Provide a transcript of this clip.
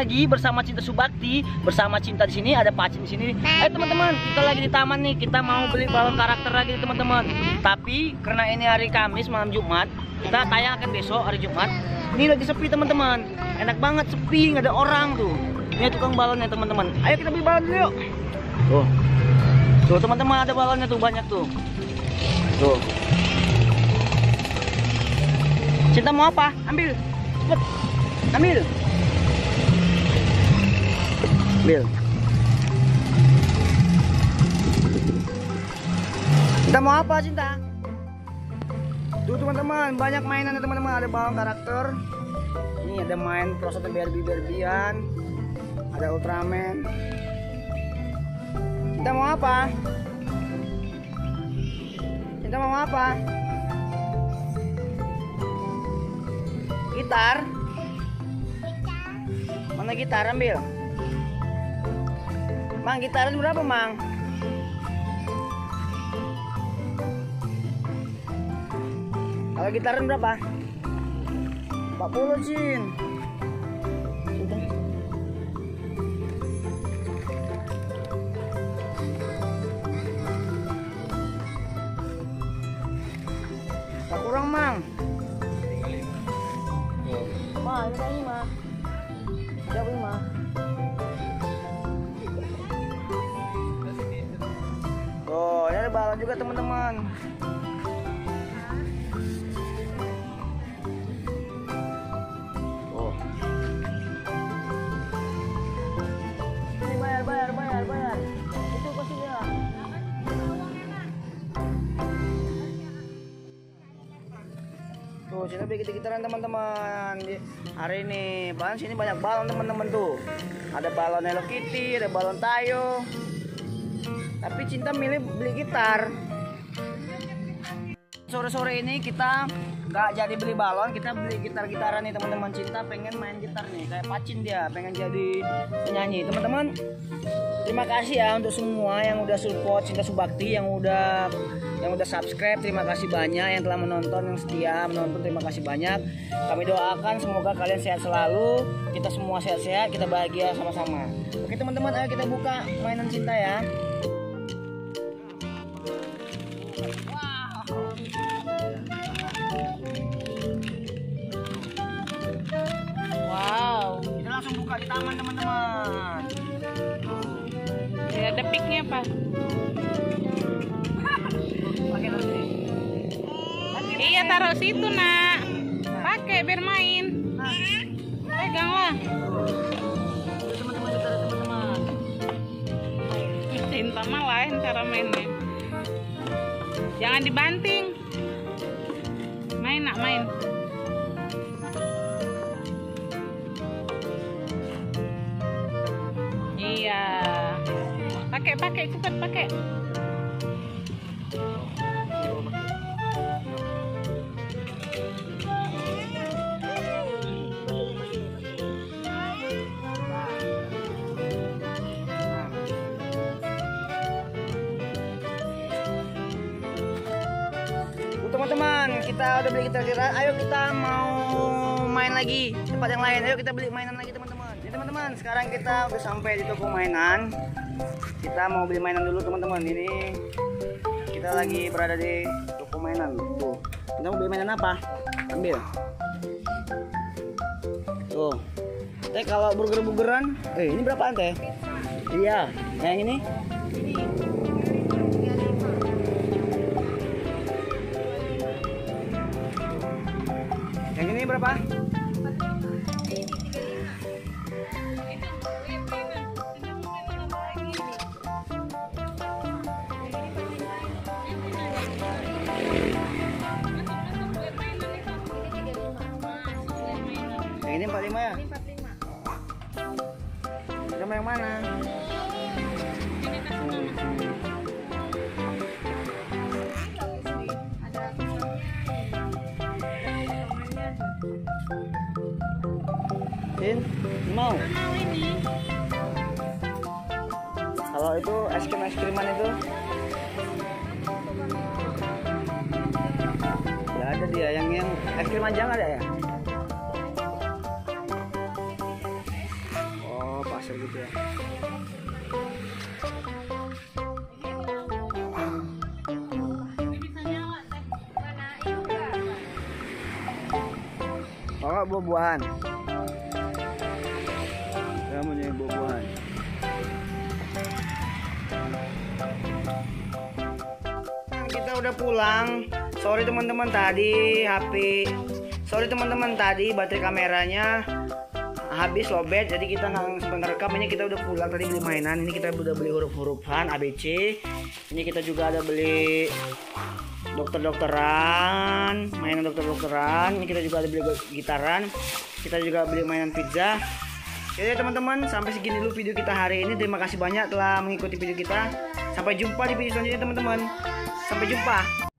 lagi bersama Cinta Subakti, bersama Cinta di sini, ada Pacin di sini. Teman-teman, kita lagi di taman nih, kita mau beli balon karakter lagi teman-teman. Tapi karena ini hari Kamis malam Jumat, kita tayangkan besok hari Jumat. Ini lagi sepi teman-teman, enak banget sepi, nggak ada orang tuh. Ini tukang balonnya teman-teman. Ayo kita beli balon dulu yuk. Tuh teman-teman, ada balonnya tuh banyak tuh. Tuh. Cinta mau apa? Ambil. Cepet. Ambil. Ambil. Cinta mau apa, Cinta? Tuh teman-teman, banyak mainan teman-teman, ada balon karakter. Ini ada main perosotan Barbie-Barbian. Ada Ultraman. Cinta mau apa? Cinta mau apa? Gitar? Mana gitar, ambil. Mang, gitaran berapa, Mang? Kalau gitaran berapa? 40, Cin. Tak kurang, Mang. Ma, ini kan 5. Siapa 5? Oh, ini ada balon juga teman-teman. Oh. Ini bayar. Itu pasti dia. Tuh, sini beli gitaran teman-teman. Hari ini, bahkan sini banyak balon teman-teman tuh. Ada balon Hello Kitty, ada balon Tayo. Tapi Cinta milih beli gitar. Sore-sore ini kita nggak jadi beli balon, kita beli gitar-gitaran nih teman-teman. Cinta pengen main gitar nih, kayak Pacin dia, pengen jadi penyanyi. Teman-teman, terima kasih ya untuk semua yang udah support Cinta Subakti, yang udah subscribe, terima kasih banyak. Yang telah menonton, yang setia menonton, terima kasih banyak. Kami doakan semoga kalian sehat selalu, kita semua sehat-sehat, kita bahagia sama-sama. Oke teman-teman, ayo kita buka mainan Cinta ya. Wow. Kita langsung buka di taman teman-teman. Ya, ada piknya Pak. Iya, taruh situ nak. Pakai biar main. Peganglah. Teman-teman. Cinta mah lain cara mainnya. Jangan dibanting. Main nak, main. Iya. Pakai cepat pakai. Teman-teman, kita udah beli gitar. Ayo kita mau main lagi tempat yang lain. Ayo kita beli mainan lagi teman-teman. Jadi teman-teman, sekarang kita udah sampai di toko mainan. Kita mau beli mainan dulu teman-teman. Ini kita lagi berada di toko mainan. Tuh, kita mau beli mainan apa? Ambil. Tuh. Teh kalau burger-burgeran, ini berapaan teh? Iya, yang ini. Yang ini berapa? Yang ini 45 ya? Sama yang mana? Mau ini. Kalau itu es krim-kriman itu ya ada dia yang es krim aja nggak ada ya? bawa buah-buahan. Kamu nyari buah-buahan. Kita udah pulang. Sorry teman-teman tadi baterai kameranya habis lowbat, jadi kita nggak sempat rekam. Ini kita udah pulang tadi beli mainan. Ini kita udah beli huruf-hurufan ABC. Ini kita juga ada beli dokter-dokteran, mainan dokter-dokteran. Ini kita juga ada beli gitaran. Kita juga beli mainan pizza. Jadi teman-teman, sampai segini dulu video kita hari ini. Terima kasih banyak telah mengikuti video kita. Sampai jumpa di video selanjutnya teman-teman. Sampai jumpa.